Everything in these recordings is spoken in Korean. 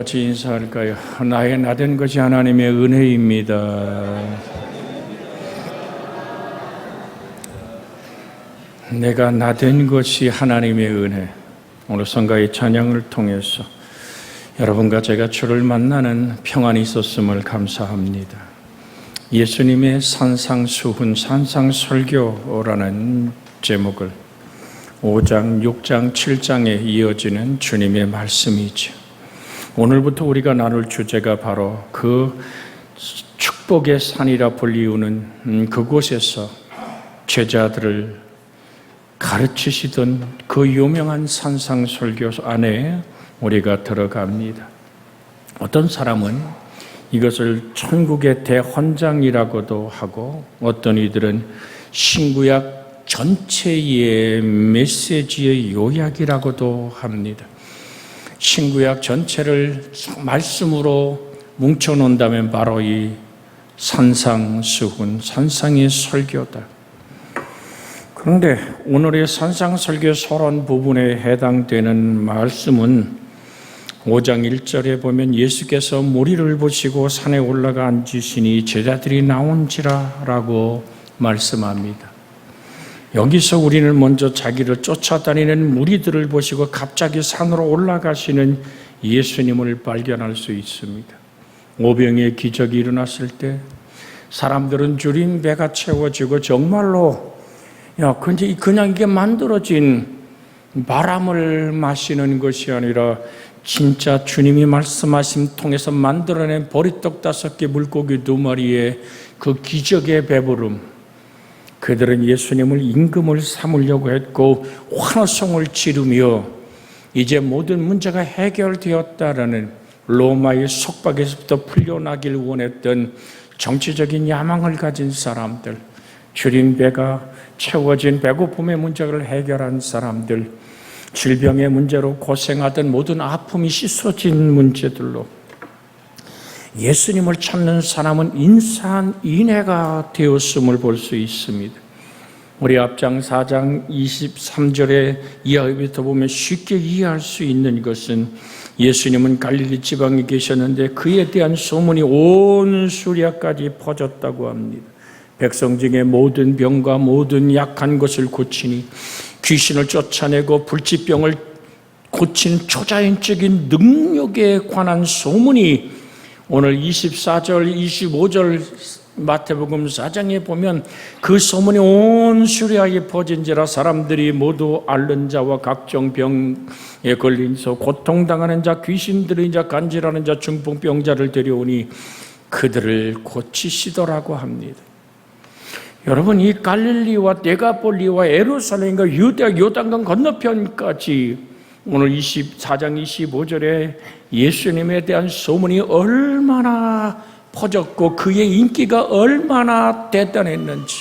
같이 인사할까요? 나의 나된 것이 하나님의 은혜입니다. 내가 나된 것이 하나님의 은혜. 오늘 성가의 찬양을 통해서 여러분과 제가 주를 만나는 평안이 있었음을 감사합니다. 예수님의 산상수훈 산상설교라는 제목을 5장, 6장, 7장에 이어지는 주님의 말씀이죠. 오늘부터 우리가 나눌 주제가 바로 그 축복의 산이라 불리우는 그곳에서 제자들을 가르치시던 그 유명한 산상설교 안에 우리가 들어갑니다. 어떤 사람은 이것을 천국의 대헌장이라고도 하고, 어떤 이들은 신구약 전체의 메시지의 요약이라고도 합니다. 신구약 전체를 말씀으로 뭉쳐놓는다면 바로 이 산상수훈, 산상의 설교다. 그런데 오늘의 산상설교 서론 부분에 해당되는 말씀은 5장 1절에 보면 예수께서 무리를 보시고 산에 올라가 앉으시니 제자들이 나온지라 라고 말씀합니다. 여기서 우리는 먼저 자기를 쫓아다니는 무리들을 보시고 갑자기 산으로 올라가시는 예수님을 발견할 수 있습니다. 오병이의 기적이 일어났을 때 사람들은 줄인 배가 채워지고 정말로 그냥 이게 만들어진 바람을 마시는 것이 아니라 진짜 주님이 말씀하신 통해서 만들어낸 보리떡 5개 물고기 2마리의 그 기적의 배부름, 그들은 예수님을 임금을 삼으려고 했고 환호성을 지르며 이제 모든 문제가 해결되었다라는 로마의 속박에서부터 풀려나길 원했던 정치적인 야망을 가진 사람들, 줄인 배가 채워진 배고픔의 문제를 해결한 사람들, 질병의 문제로 고생하던 모든 아픔이 씻어진 문제들로 예수님을 찾는 사람은 인산인해가 되었음을 볼 수 있습니다. 우리 앞장 4장 23절의 이하부터 보면 쉽게 이해할 수 있는 것은 예수님은 갈릴리 지방에 계셨는데 그에 대한 소문이 온 수리아까지 퍼졌다고 합니다. 백성 중에 모든 병과 모든 약한 것을 고치니, 귀신을 쫓아내고 불치병을 고친 초자연적인 능력에 관한 소문이 오늘 24절, 25절 마태복음 4장에 보면 그 소문이 온 수리아에 퍼진지라 사람들이 모두 앓는 자와 각종 병에 걸린 자, 고통당하는 자, 귀신 들린 자, 간질하는 자, 중풍병자를 데려오니 그들을 고치시더라고 합니다. 여러분, 이 갈릴리와 데가폴리와 예루살렘과 유대와 요단강 건너편까지 오늘 24장 25절에 예수님에 대한 소문이 얼마나 퍼졌고 그의 인기가 얼마나 대단했는지,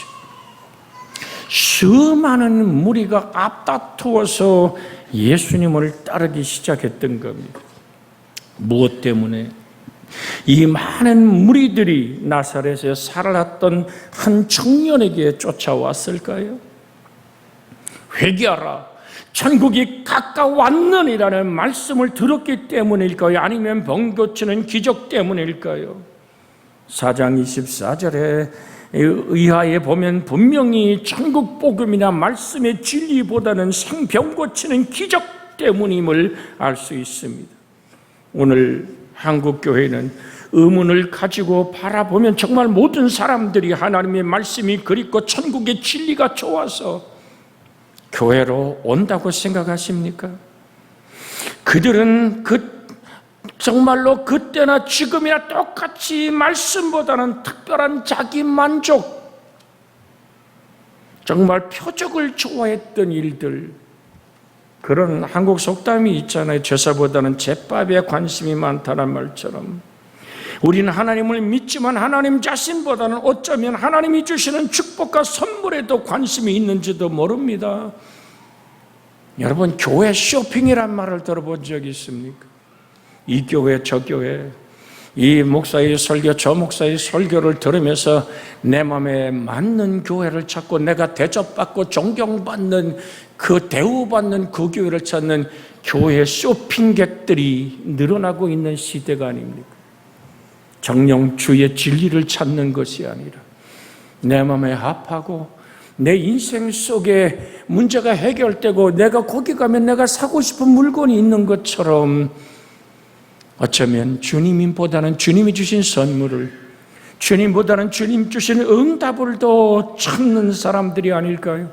수많은 무리가 앞다투어서 예수님을 따르기 시작했던 겁니다. 무엇 때문에? 이 많은 무리들이 나사렛에 살았던 한 청년에게 쫓아왔을까요? 회개하라, 천국이 가까웠느니라는 말씀을 들었기 때문일까요? 아니면 병 고치는 기적 때문일까요? 4장 24절에 의하에 보면 분명히 천국 복음이나 말씀의 진리보다는 생병 고치는 기적 때문임을 알 수 있습니다. 오늘 한국 교회는 의문을 가지고 바라보면 정말 모든 사람들이 하나님의 말씀이 그립고 천국의 진리가 좋아서 교회로 온다고 생각하십니까? 그들은 정말로 그때나 지금이나 똑같이 말씀보다는 특별한 자기 만족, 정말 표적을 좋아했던 일들, 그런 한국 속담이 있잖아요. 제사보다는 제밥에 관심이 많다는 말처럼 우리는 하나님을 믿지만 하나님 자신보다는 어쩌면 하나님이 주시는 축복과 선물에도 관심이 있는지도 모릅니다. 여러분, 교회 쇼핑이란 말을 들어본 적이 있습니까? 이 교회 저 교회, 이 목사의 설교 저 목사의 설교를 들으면서 내 마음에 맞는 교회를 찾고 내가 대접받고 존경받는 그 대우받는 그 교회를 찾는 교회 쇼핑객들이 늘어나고 있는 시대가 아닙니까? 정녕 주의 진리를 찾는 것이 아니라 내 마음에 합하고 내 인생 속에 문제가 해결되고 내가 거기 가면 내가 사고 싶은 물건이 있는 것처럼 어쩌면 주님보다는 주님이 주신 선물을, 주님보다는 주님 주신 응답을 더 찾는 사람들이 아닐까요?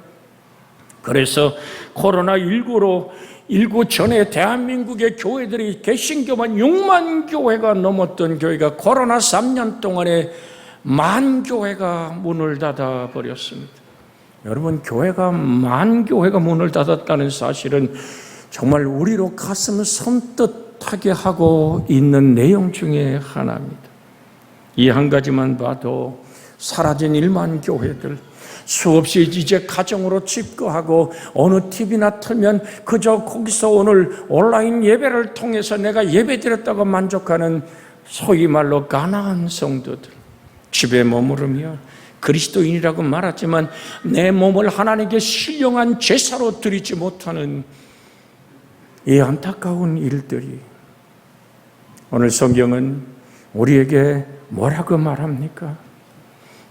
그래서 코로나19로 19 전에 대한민국의 교회들이 개신교만 6만 교회가 넘었던 교회가 코로나 3년 동안에 1만 교회가 문을 닫아 버렸습니다. 여러분, 교회가 1만 교회가 문을 닫았다는 사실은 정말 우리로 가슴을 섬뜩하게 하고 있는 내용 중에 하나입니다. 이 한 가지만 봐도 사라진 1만 교회들, 수없이 이제 가정으로 집거하고 어느 TV나 틀면 그저 거기서 오늘 온라인 예배를 통해서 내가 예배 드렸다고 만족하는 소위 말로 가난한 성도들, 집에 머무르며 그리스도인이라고 말하지만 내 몸을 하나님께 신령한 제사로 드리지 못하는 이 안타까운 일들이, 오늘 성경은 우리에게 뭐라고 말합니까?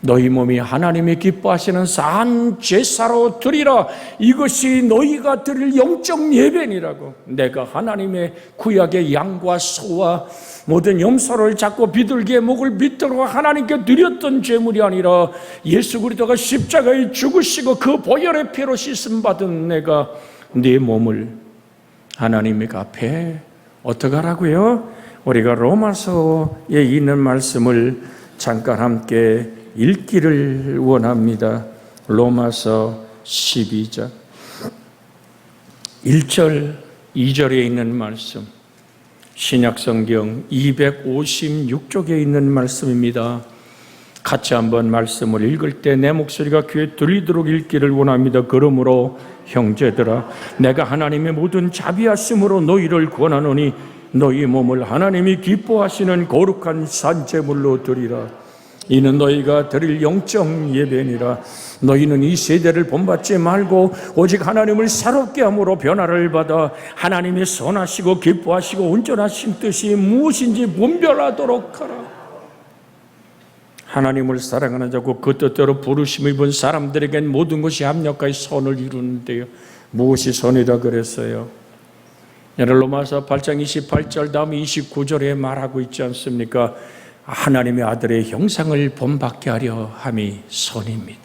너희 몸이 하나님이 기뻐하시는 산 제사로 드리라. 이것이 너희가 드릴 영적 예배니라고. 내가 하나님의 구약의 양과 소와 모든 염소를 잡고 비둘기의 목을 밑으로 하나님께 드렸던 제물이 아니라 예수 그리스도가 십자가에 죽으시고 그 보혈의 피로 씻음받은 내가 네 몸을 하나님 앞에 어떻게 하라고요? 우리가 로마서에 있는 말씀을 잠깐 함께 읽기를 원합니다. 로마서 12장 1절 2절에 있는 말씀, 신약성경 256쪽에 있는 말씀입니다. 같이 한번 말씀을 읽을 때 내 목소리가 귀에 들리도록 읽기를 원합니다. 그러므로 형제들아, 내가 하나님의 모든 자비하심으로 너희를 권하노니 너희 몸을 하나님이 기뻐하시는 거룩한 산제물로 드리라. 이는 너희가 드릴 영적 예배니라. 너희는 이 세대를 본받지 말고 오직 하나님을 새롭게 함으로 변화를 받아 하나님이 선하시고 기뻐하시고 온전하신 뜻이 무엇인지 분별하도록 하라. 하나님을 사랑하는 자고 그 뜻대로 부르심 입은 사람들에겐 모든 것이 합력하여 선을 이루는데요. 무엇이 선이라 그랬어요? 로마서 8장 28절 다음 29절에 말하고 있지 않습니까? 하나님의 아들의 형상을 본받게 하려 함이 선입니다.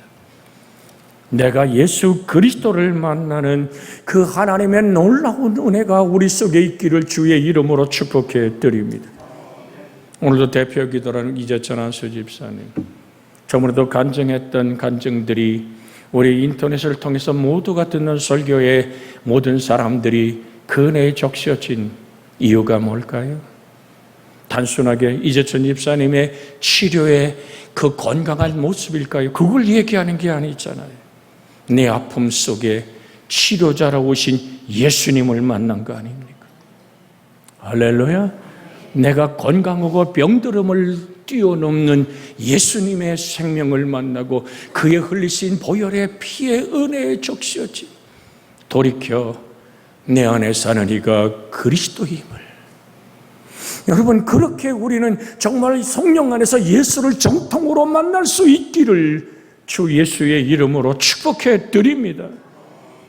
내가 예수 그리스도를 만나는 그 하나님의 놀라운 은혜가 우리 속에 있기를 주의 이름으로 축복해 드립니다. 오늘도 대표 기도라는 이재천 안수 집사님, 저번에도 간증했던 간증들이 우리 인터넷을 통해서 모두가 듣는 설교에 모든 사람들이 그 은혜에 적셔진 이유가 뭘까요? 단순하게 이재천 집사님의 치료의 그 건강한 모습일까요? 그걸 얘기하는 게 아니잖아요. 내 아픔 속에 치료자로 오신 예수님을 만난 거 아닙니까? 할렐루야! 내가 건강하고 병들음을 뛰어넘는 예수님의 생명을 만나고 그의 흘리신 보혈의 피의 은혜에 적셔진, 돌이켜 내 안에 사는 이가 그리스도임을, 여러분, 그렇게 우리는 정말 성령 안에서 예수를 정통으로 만날 수 있기를 주 예수의 이름으로 축복해 드립니다.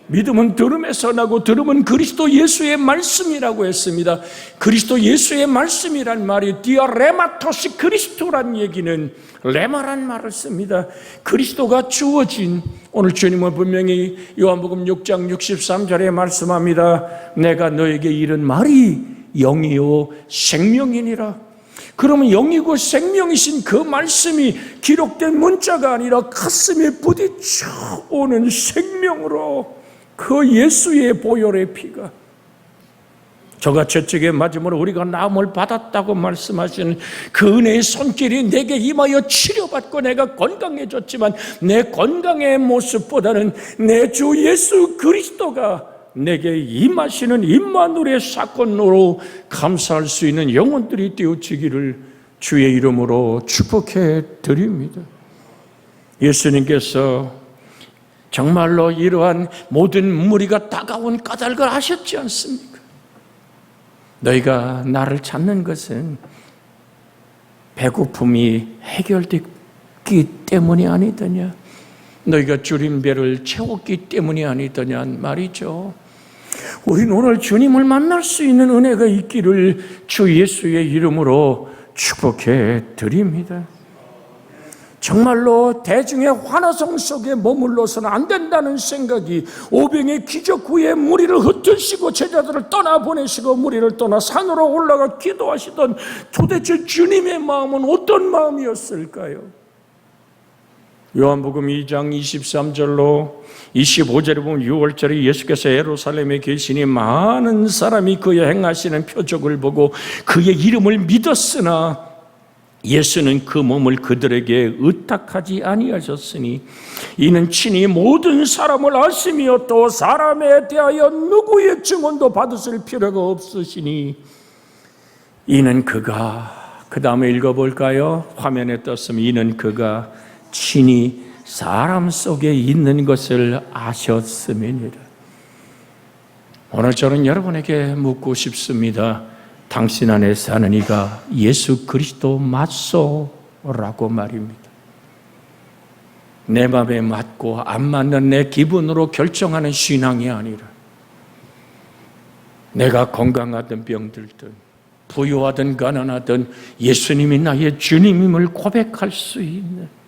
믿음은 들음에서 나고 들음은 그리스도 예수의 말씀이라고 했습니다. 그리스도 예수의 말씀이란 말이 디아레마토시 그리스도란 얘기는 레마란 말을 씁니다. 그리스도가 주어진, 오늘 주님은 분명히 요한복음 6장 63절에 말씀합니다. 내가 너에게 이른 말이 영이요 생명이니라. 그러면 영이고 생명이신 그 말씀이 기록된 문자가 아니라 가슴에 부딪혀 오는 생명으로 그 예수의 보혈의 피가, 저가 저쪽에 맞으므로 우리가 나음을 받았다고 말씀하시는 그 은혜의 손길이 내게 임하여 치료받고 내가 건강해졌지만 내 건강의 모습보다는 내 주 예수 그리스도가 내게 임하시는 임마누엘의 사건으로 감사할 수 있는 영혼들이 되어지기를 주의 이름으로 축복해 드립니다. 예수님께서 정말로 이러한 모든 무리가 다가온 까닭을 아셨지 않습니까? 너희가 나를 찾는 것은 배고픔이 해결됐기 때문이 아니더냐, 너희가 줄인 배를 채웠기 때문이 아니더냐 말이죠. 우리는 오늘 주님을 만날 수 있는 은혜가 있기를 주 예수의 이름으로 축복해 드립니다. 정말로 대중의 환호성 속에 머물러서는 안 된다는 생각이, 오병의 기적 후에 무리를 흩으시고 제자들을 떠나보내시고 무리를 떠나 산으로 올라가 기도하시던 도대체 주님의 마음은 어떤 마음이었을까요? 요한복음 2장 23절로 25절에 보면 6월절에 예수께서 예루살렘에 계시니 많은 사람이 그의 행하시는 표적을 보고 그의 이름을 믿었으나 예수는 그 몸을 그들에게 의탁하지 아니하셨으니 이는 친히 모든 사람을 아심이요 또 사람에 대하여 누구의 증언도 받으실 필요가 없으시니 이는 그가, 그 다음에 읽어볼까요? 화면에 떴으면 이는 그가 친히 사람 속에 있는 것을 아셨음이니라. 오늘 저는 여러분에게 묻고 싶습니다. 당신 안에 사는 이가 예수 그리스도 맞소라고 말입니다. 내 맘에 맞고 안 맞는 내 기분으로 결정하는 신앙이 아니라, 내가 건강하든 병들든 부유하든 가난하든 예수님이 나의 주님임을 고백할 수 있는,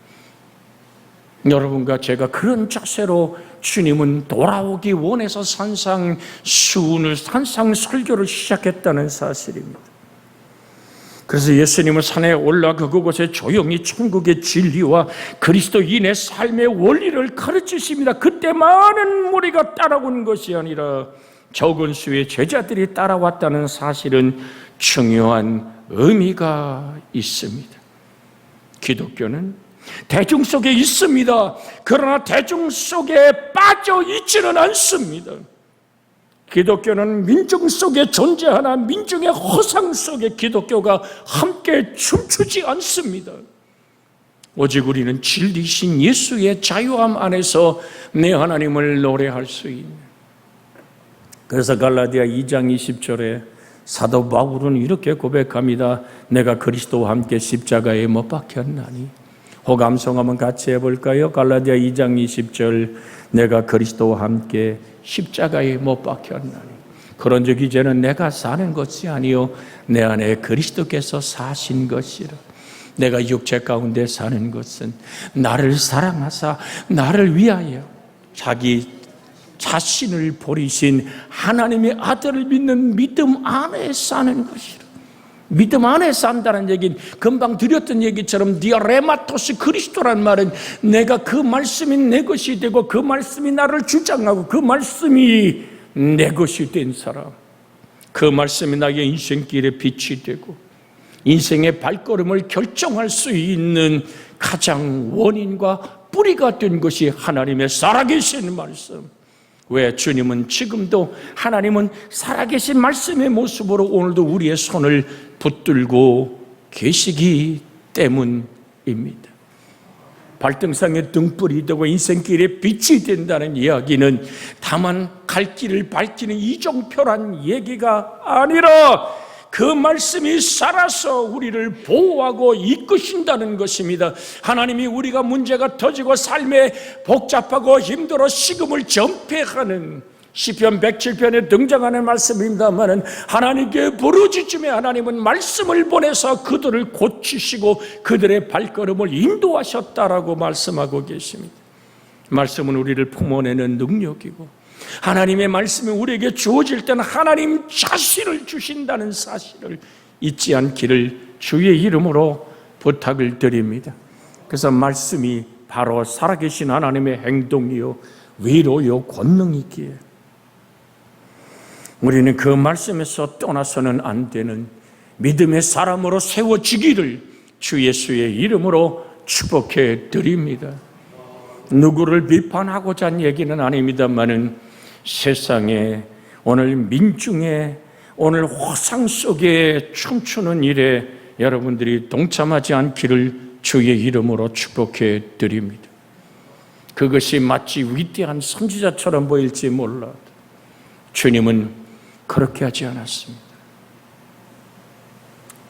여러분과 제가 그런 자세로 주님은 돌아오기 원해서 산상설교를 시작했다는 사실입니다. 그래서 예수님은 산에 올라가 그곳에 조용히 천국의 진리와 그리스도인의 삶의 원리를 가르치십니다. 그때 많은 무리가 따라온 것이 아니라 적은 수의 제자들이 따라왔다는 사실은 중요한 의미가 있습니다. 기독교는 대중 속에 있습니다. 그러나 대중 속에 빠져 있지는 않습니다. 기독교는 민중 속에 존재하나 민중의 허상 속에 기독교가 함께 춤추지 않습니다. 오직 우리는 진리신 예수의 자유함 안에서 내 하나님을 노래할 수 있는, 그래서 갈라디아 2장 20절에 사도 바울은 이렇게 고백합니다. 내가 그리스도와 함께 십자가에 못 박혔나니. 호감성 한번 같이 해볼까요? 갈라디아 2장 20절, 내가 그리스도와 함께 십자가에 못 박혔나니 그런즉 이제는 내가 사는 것이 아니요 내 안에 그리스도께서 사신 것이라. 내가 육체 가운데 사는 것은 나를 사랑하사 나를 위하여 자기 자신을 버리신 하나님의 아들을 믿는 믿음 안에 사는 것이라. 믿음 안에 산다는 얘기는 금방 드렸던 얘기처럼 디아레마토스 그리스도란 말은 내가 그 말씀이 내 것이 되고 그 말씀이 나를 주장하고 그 말씀이 내 것이 된 사람, 그 말씀이 나의 인생길의 빛이 되고 인생의 발걸음을 결정할 수 있는 가장 원인과 뿌리가 된 것이 하나님의 살아계신 말씀. 왜? 주님은 지금도, 하나님은 살아계신 말씀의 모습으로 오늘도 우리의 손을 붙들고 계시기 때문입니다. 발등상의 등불이 되고 인생길에 빛이 된다는 이야기는 다만 갈 길을 밝히는 이정표란 얘기가 아니라 그 말씀이 살아서 우리를 보호하고 이끄신다는 것입니다. 하나님이 우리가 문제가 터지고 삶에 복잡하고 힘들어 식음을 전폐하는 시편 107편에 등장하는 말씀입니다만, 하나님께 부르짖음에 하나님은 말씀을 보내서 그들을 고치시고 그들의 발걸음을 인도하셨다라고 말씀하고 계십니다. 말씀은 우리를 품어내는 능력이고, 하나님의 말씀이 우리에게 주어질 때는 하나님 자신을 주신다는 사실을 잊지 않기를 주의 이름으로 부탁을 드립니다. 그래서 말씀이 바로 살아계신 하나님의 행동이요 위로요 권능이기에 우리는 그 말씀에서 떠나서는 안 되는 믿음의 사람으로 세워지기를 주 예수의 이름으로 축복해 드립니다. 누구를 비판하고자 한 얘기는 아닙니다만은 세상에 오늘 민중의 오늘 허상 속에 춤추는 일에 여러분들이 동참하지 않기를 주의 이름으로 축복해 드립니다. 그것이 마치 위대한 선지자처럼 보일지 몰라도 주님은 그렇게 하지 않았습니다.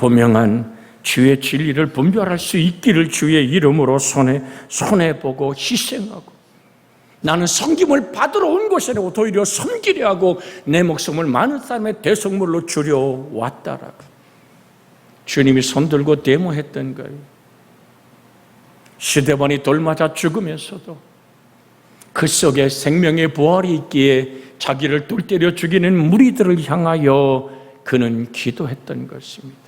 분명한 주의 진리를 분별할 수 있기를 주의 이름으로 손해보고 희생하고, 나는 섬김을 받으러 온 것이 아니고 오히려 섬기려 하고 내 목숨을 많은 사람의 대속물로 주려 왔다라고 주님이 손들고 데모했던 거예요. 스데반이 돌맞아 죽으면서도 그 속에 생명의 부활이 있기에 자기를 돌 때려 죽이는 무리들을 향하여 그는 기도했던 것입니다.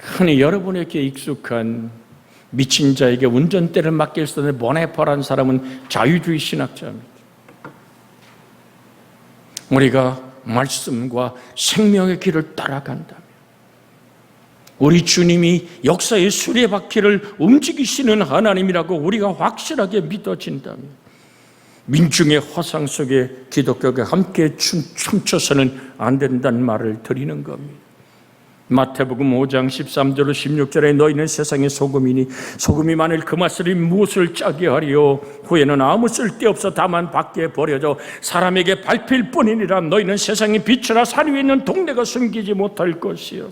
흔히 여러분에게 익숙한 미친 자에게 운전대를 맡길 수 없는 보네파라는 사람은 자유주의 신학자입니다. 우리가 말씀과 생명의 길을 따라간다면, 우리 주님이 역사의 수레바퀴를 움직이시는 하나님이라고 우리가 확실하게 믿어진다면, 민중의 화상 속에 기독교가 함께 춤춰서는 안 된다는 말을 드리는 겁니다. 마태복음 5장 13절로 16절에 너희는 세상의 소금이니 소금이 만일 그 맛을 무엇을 짜게 하리요, 후에는 아무 쓸데없어 다만 밖에 버려져 사람에게 밟힐 뿐이니라. 너희는 세상의 빛이라 산 위에 있는 동네가 숨기지 못할 것이요,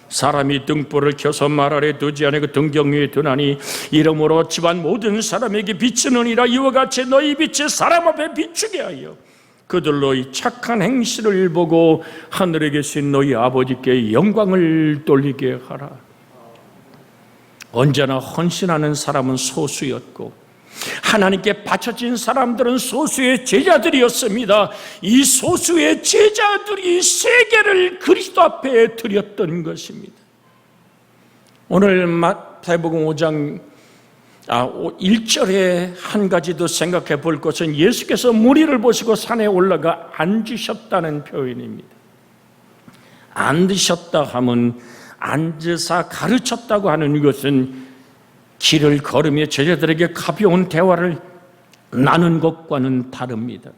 사람이 등불을 켜서 말 아래 두지 아니고 등경 위에 두나니 이러므로 집안 모든 사람에게 비추느니라. 이와 같이 너희 빛이 사람 앞에 비추게 하여 그들로 이 착한 행실을 보고 하늘에 계신 너희 아버지께 영광을 돌리게 하라. 언제나 헌신하는 사람은 소수였고 하나님께 바쳐진 사람들은 소수의 제자들이었습니다. 이 소수의 제자들이 세계를 그리스도 앞에 드렸던 것입니다. 오늘 마태복음 5장 1절에 한 가지 더 생각해 볼 것은 예수께서 무리를 보시고 산에 올라가 앉으셨다는 표현입니다. 앉으셨다 하면 앉으사 가르쳤다고 하는 것은 길을 걸으며 제자들에게 가벼운 대화를 나눈 것과는 다릅니다.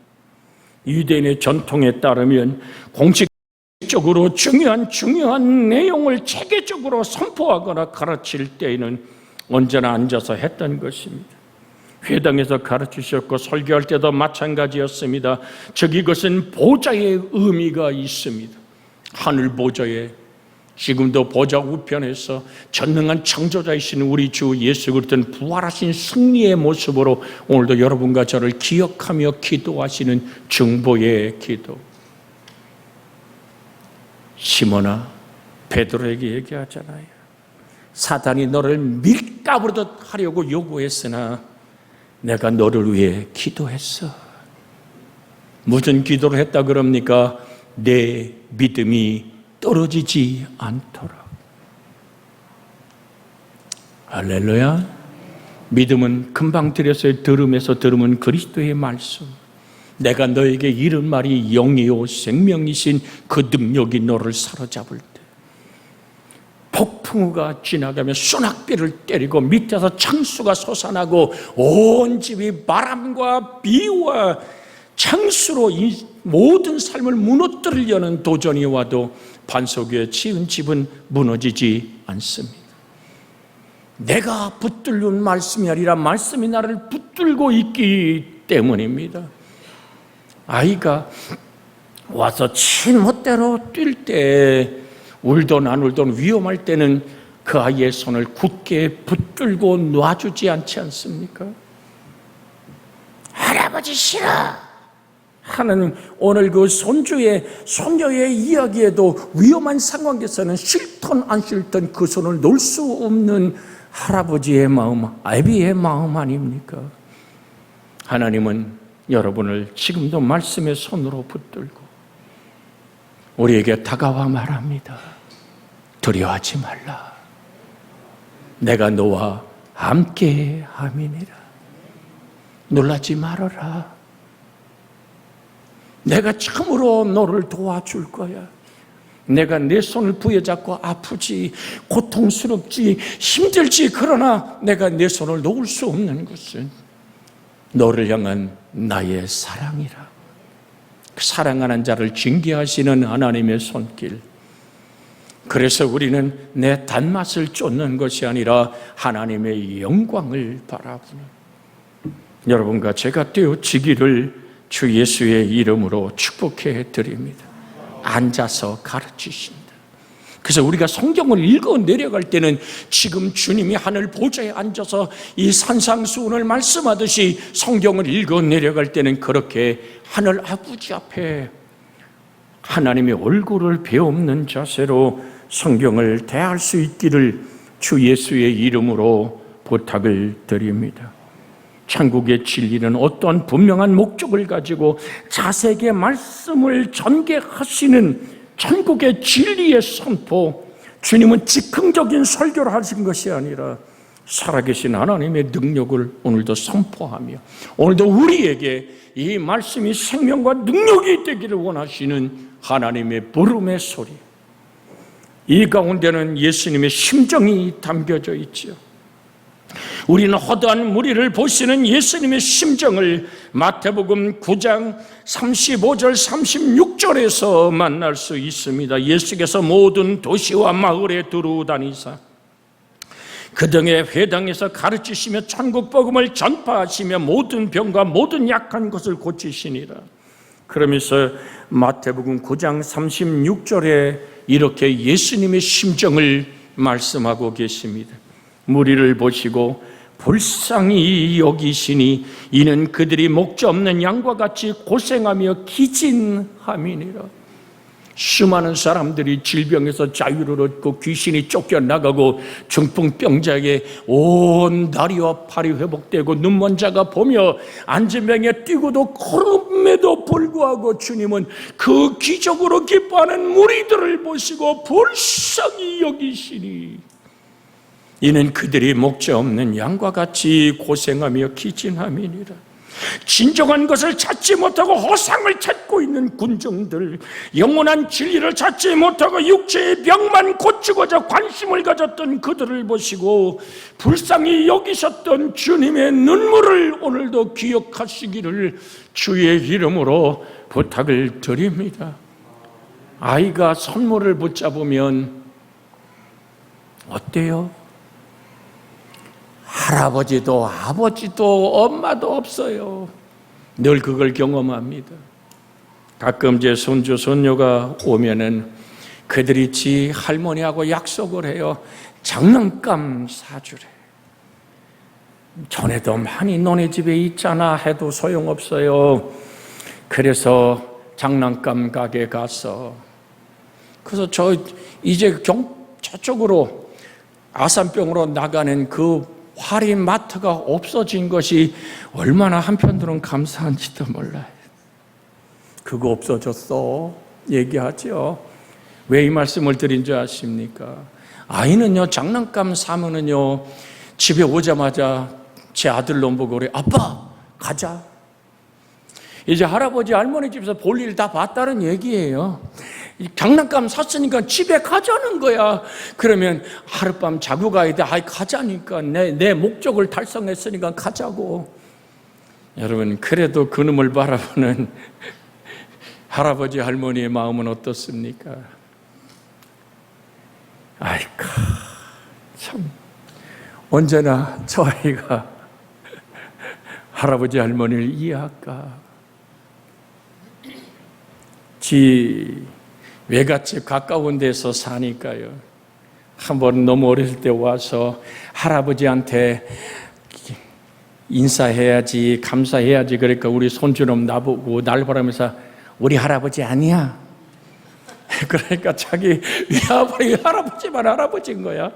유대인의 전통에 따르면 공식적으로 중요한 내용을 체계적으로 선포하거나 가르칠 때에는 언제나 앉아서 했던 것입니다. 회당에서 가르치셨고 설교할 때도 마찬가지였습니다. 즉 이것은 보좌의 의미가 있습니다. 하늘 보좌에, 지금도 보좌 우편에서 전능한 창조자이신 우리 주 예수 그리스도는 부활하신 승리의 모습으로 오늘도 여러분과 저를 기억하며 기도하시는 중보의 기도. 시몬아, 베드로에게 얘기하잖아요. 사단이 너를 밀가부르듯 하려고 요구했으나 내가 너를 위해 기도했어. 무슨 기도를 했다 그럽니까? 내 믿음이 떨어지지 않도록. 할렐루야. 믿음은 금방 드렸어요. 들음에서 들으면 그리스도의 말씀. 내가 너에게 이른 말이 영이요 생명이신 그 능력이 너를 사로잡을 때, 폭풍우가 지나가며 소낙비를 때리고 밑에서 창수가 솟아나고 온 집이 바람과 비와 창수로 이 모든 삶을 무너뜨리려는 도전이 와도 반석 위에 치은 집은 무너지지 않습니다. 내가 붙들는 말씀이 아니라 말씀이 나를 붙들고 있기 때문입니다. 아이가 와서 친멋대로 뛸 때 울던 안 울던 위험할 때는 그 아이의 손을 굳게 붙들고 놔주지 않지 않습니까? 할아버지 싫어 하는 오늘 그 손녀의 이야기에도 위험한 상황에서는 싫던 안 싫던 그 손을 놓을 수 없는 할아버지의 마음, 아비의 마음 아닙니까? 하나님은 여러분을 지금도 말씀의 손으로 붙들고 우리에게 다가와 말합니다. 두려워하지 말라. 내가 너와 함께 함이니라. 놀라지 말아라. 내가 참으로 너를 도와줄 거야. 내가 내 손을 부여잡고 아프지, 고통스럽지, 힘들지, 그러나 내가 내 손을 놓을 수 없는 것은 너를 향한 나의 사랑이라. 사랑하는 자를 징계하시는 하나님의 손길. 그래서 우리는 내 단맛을 쫓는 것이 아니라 하나님의 영광을 바라보는 여러분과 제가 되어지기를 주 예수의 이름으로 축복해 드립니다. 앉아서 가르치신다. 그래서 우리가 성경을 읽어 내려갈 때는 지금 주님이 하늘 보좌에 앉아서 이 산상수훈을 말씀하듯이 성경을 읽어 내려갈 때는 그렇게 하늘 아버지 앞에 하나님의 얼굴을 베없는 자세로 성경을 대할 수 있기를 주 예수의 이름으로 부탁을 드립니다. 천국의 진리는 어떠한 분명한 목적을 가지고 자세하게 말씀을 전개하시는 천국의 진리의 선포, 주님은 즉흥적인 설교를 하신 것이 아니라 살아계신 하나님의 능력을 오늘도 선포하며 오늘도 우리에게 이 말씀이 생명과 능력이 되기를 원하시는 하나님의 부름의 소리, 이 가운데는 예수님의 심정이 담겨져 있죠. 우리는 허다한 무리를 보시는 예수님의 심정을 마태복음 9장 35절 36절에서 만날 수 있습니다. 예수께서 모든 도시와 마을에 두루다니사 그 등의 회당에서 가르치시며 천국 복음을 전파하시며 모든 병과 모든 약한 것을 고치시니라. 그러면서 마태복음 9장 36절에 이렇게 예수님의 심정을 말씀하고 계십니다. 무리를 보시고 불쌍히 여기시니 이는 그들이 목자 없는 양과 같이 고생하며 기진함이니라. 수많은 사람들이 질병에서 자유를 얻고 귀신이 쫓겨나가고 중풍병자에게 온 다리와 팔이 회복되고 눈먼 자가 보며 안진병에 뛰고도 걸음에도 불구하고 주님은 그 기적으로 기뻐하는 무리들을 보시고 불쌍히 여기시니 이는 그들이 목자 없는 양과 같이 고생하며 기진함이니라. 진정한 것을 찾지 못하고 허상을 찾고 있는 군중들, 영원한 진리를 찾지 못하고 육체의 병만 고치고자 관심을 가졌던 그들을 보시고 불쌍히 여기셨던 주님의 눈물을 오늘도 기억하시기를 주의 이름으로 부탁을 드립니다. 아이가 선물을 붙잡으면 어때요? 할아버지도 아버지도 엄마도 없어요. 늘 그걸 경험합니다. 가끔 제 손주 손녀가 오면은 그들이 지 할머니하고 약속을 해요. 장난감 사주래. 전에도 많이 너네 집에 있잖아 해도 소용없어요. 그래서 장난감 가게 가서 그래서 이제 저쪽으로 아산병으로 나가는 그 화리 마트가 없어진 것이 얼마나 한편으로는 감사한지도 몰라요. 그거 없어졌어 얘기하죠. 왜 이 말씀을 드린 줄 아십니까? 아이는요 장난감 사면은요 집에 오자마자 제 아들놈 보고 그래. 아빠 가자. 이제 할아버지 할머니 집에서 볼 일 다 봤다는 얘기예요. 장난감 샀으니까 집에 가자는 거야. 그러면 하룻밤 자고 가야 돼. 아이 가자니까 내 목적을 달성했으니까 가자고. 여러분 그래도 그놈을 바라보는 할아버지 할머니의 마음은 어떻습니까? 아이고 참 언제나 저 아이가 할아버지 할머니를 이해할까? 지 외갓집 가까운 데서 사니까요. 한번 너무 어렸을 때 와서 할아버지한테 인사해야지 감사해야지 그러니까 우리 손주놈 나보고 날 바라면서 우리 할아버지 아니야. 그러니까 자기 외아버지 할아버지만 할아버지인 거야.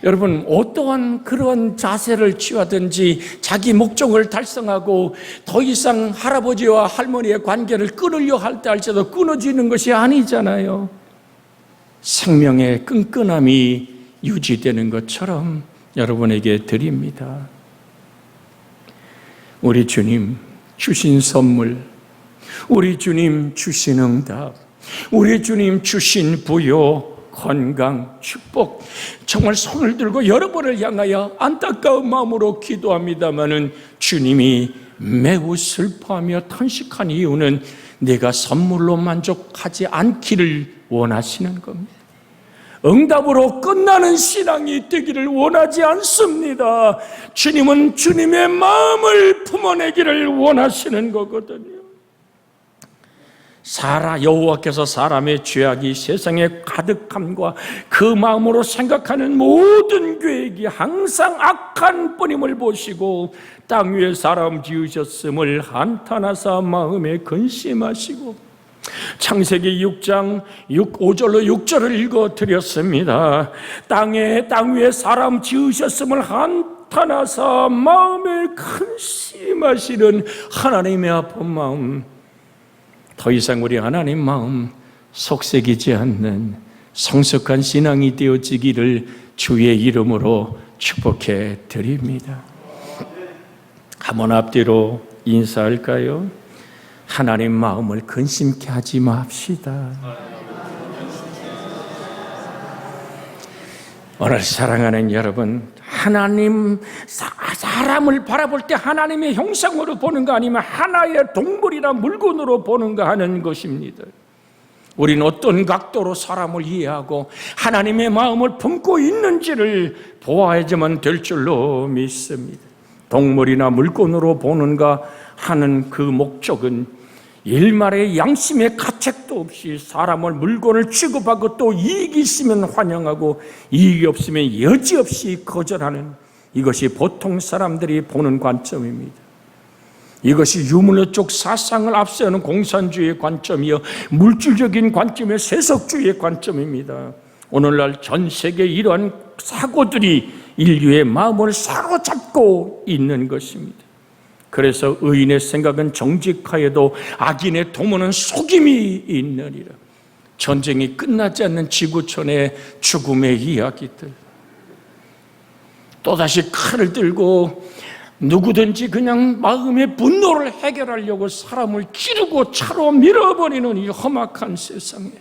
여러분 어떠한 그런 자세를 취하든지 자기 목적을 달성하고 더 이상 할아버지와 할머니의 관계를 끊으려 할 때 할지라도 끊어지는 것이 아니잖아요. 생명의 끈끈함이 유지되는 것처럼 여러분에게 드립니다. 우리 주님 주신 선물, 우리 주님 주신 응답, 우리 주님 주신 부요, 건강, 축복, 정말 손을 들고 여러분을 향하여 안타까운 마음으로 기도합니다마는 주님이 매우 슬퍼하며 탄식한 이유는 내가 선물로 만족하지 않기를 원하시는 겁니다. 응답으로 끝나는 신앙이 되기를 원하지 않습니다. 주님은 주님의 마음을 품어내기를 원하시는 거거든요. 여호와께서 사람의 죄악이 세상에 가득함과 그 마음으로 생각하는 모든 계획이 항상 악한 뿐임을 보시고 땅 위에 사람 지으셨음을 한탄하사 마음에 근심하시고, 창세기 6장 5절로 6절을 읽어드렸습니다. 땅 위에 사람 지으셨음을 한탄하사 마음에 근심하시는 하나님의 아픈 마음, 더 이상 우리 하나님 마음 속색이지 않는 성숙한 신앙이 되어지기를 주의 이름으로 축복해 드립니다. 한번 앞뒤로 인사할까요? 하나님 마음을 근심케 하지 맙시다. 오늘 사랑하는 여러분, 하나님, 사람을 바라볼 때 하나님의 형상으로 보는가 아니면 하나의 동물이나 물건으로 보는가 하는 것입니다. 우리는 어떤 각도로 사람을 이해하고 하나님의 마음을 품고 있는지를 보아야지만 될 줄로 믿습니다. 동물이나 물건으로 보는가 하는 그 목적은 일말의 양심의 가책도 없이 사람을 물건을 취급하고 또 이익이 있으면 환영하고 이익이 없으면 여지없이 거절하는, 이것이 보통 사람들이 보는 관점입니다. 이것이 유물론적 사상을 앞세우는 공산주의의 관점이요, 물질적인 관점의 세속주의의 관점입니다. 오늘날 전 세계 이러한 사고들이 인류의 마음을 사로잡고 있는 것입니다. 그래서 의인의 생각은 정직하여도 악인의 도모는 속임이 있느니라. 전쟁이 끝나지 않는 지구촌의 죽음의 이야기들, 또다시 칼을 들고 누구든지 그냥 마음의 분노를 해결하려고 사람을 찌르고 차로 밀어버리는 이 험악한 세상에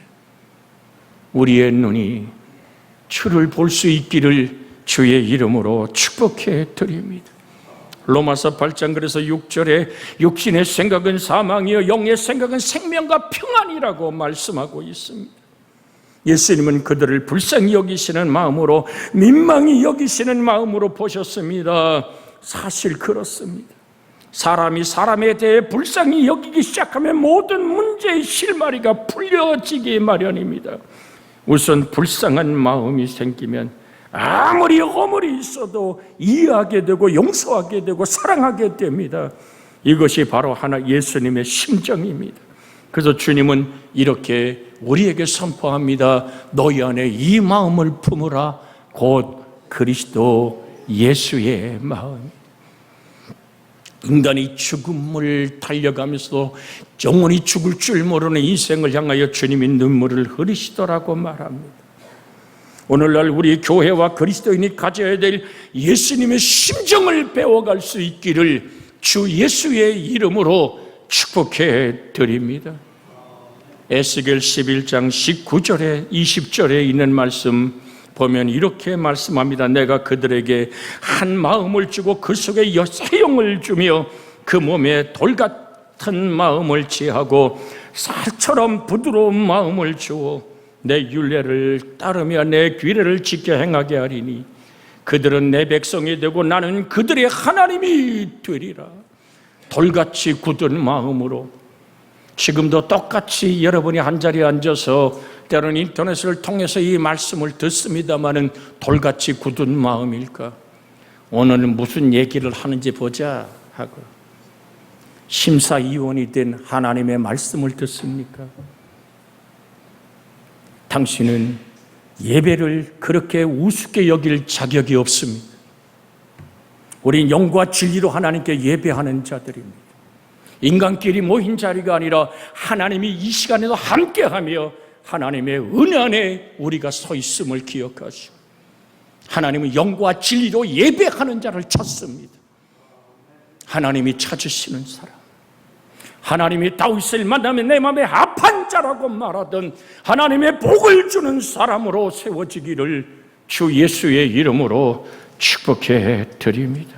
우리의 눈이 주를 볼 수 있기를 주의 이름으로 축복해 드립니다. 로마서 8장 그래서 6절에 육신의 생각은 사망이요 영의 생각은 생명과 평안이라고 말씀하고 있습니다. 예수님은 그들을 불쌍히 여기시는 마음으로, 민망히 여기시는 마음으로 보셨습니다. 사실 그렇습니다. 사람이 사람에 대해 불쌍히 여기기 시작하면 모든 문제의 실마리가 풀려지기 마련입니다. 우선 불쌍한 마음이 생기면 아무리 허물이 있어도 이해하게 되고 용서하게 되고 사랑하게 됩니다. 이것이 바로 예수님의 심정입니다. 그래서 주님은 이렇게 우리에게 선포합니다. 너희 안에 이 마음을 품으라. 곧 그리스도 예수의 마음. 인간이 죽음을 달려가면서도 영원히 죽을 줄 모르는 인생을 향하여 주님이 눈물을 흘리시더라고 말합니다. 오늘날 우리 교회와 그리스도인이 가져야 될 예수님의 심정을 배워갈 수 있기를 주 예수의 이름으로 축복해 드립니다. 에스겔 11장 19절에 20절에 있는 말씀 보면 이렇게 말씀합니다. 내가 그들에게 한 마음을 주고 그 속에 새용을 주며 그 몸에 돌 같은 마음을 취하고 살처럼 부드러운 마음을 주어 내 율례를 따르며 내 규례를 지켜 행하게 하리니 그들은 내 백성이 되고 나는 그들의 하나님이 되리라. 돌같이 굳은 마음으로, 지금도 똑같이 여러분이 한자리에 앉아서 때로는 인터넷을 통해서 이 말씀을 듣습니다마는 돌같이 굳은 마음일까? 오늘은 무슨 얘기를 하는지 보자 하고 심사위원이 된 하나님의 말씀을 듣습니까? 당신은 예배를 그렇게 우습게 여길 자격이 없습니다. 우린 영과 진리로 하나님께 예배하는 자들입니다. 인간끼리 모인 자리가 아니라 하나님이 이 시간에도 함께하며 하나님의 은혜 안에 우리가 서 있음을 기억하시고, 하나님은 영과 진리로 예배하는 자를 찾습니다. 하나님이 찾으시는 사람, 하나님이 다윗을 만나면 내 마음에 합한 자라고 말하던 하나님의 복을 주는 사람으로 세워지기를 주 예수의 이름으로 축복해 드립니다.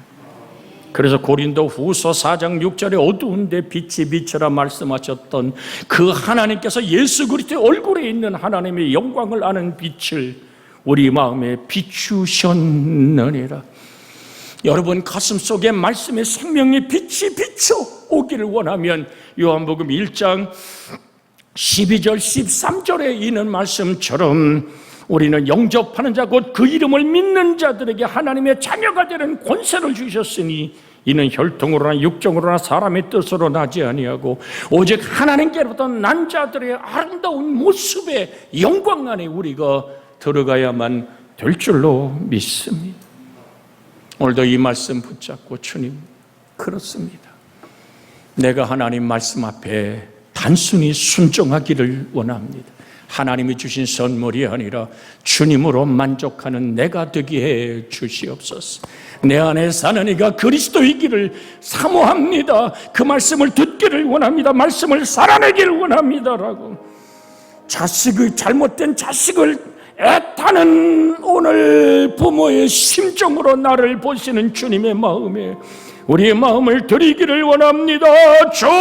그래서 고린도 후서 4장 6절에 어두운데 빛이 비쳐라 말씀하셨던 그 하나님께서 예수 그리스도의 얼굴에 있는 하나님의 영광을 아는 빛을 우리 마음에 비추셨느니라. 여러분 가슴속에 말씀의 생명의 빛이 비춰 오기를 원하면 요한복음 1장 12절 13절에 있는 말씀처럼 우리는 영접하는 자 곧 그 이름을 믿는 자들에게 하나님의 자녀가 되는 권세를 주셨으니 이는 혈통으로나 육정으로나 사람의 뜻으로 나지 아니하고 오직 하나님께로부터 난 자들의 아름다운 모습의 영광 안에 우리가 들어가야만 될 줄로 믿습니다. 오늘도 이 말씀 붙잡고 주님, 그렇습니다. 내가 하나님 말씀 앞에 단순히 순종하기를 원합니다. 하나님이 주신 선물이 아니라 주님으로 만족하는 내가 되게 해 주시옵소서. 내 안에 사는 이가 그리스도이기를 사모합니다. 그 말씀을 듣기를 원합니다. 말씀을 살아내기를 원합니다라고 잘못된 자식을 애타는 오늘 부모의 심정으로 나를 보시는 주님의 마음에 우리의 마음을 드리기를 원합니다. 주여!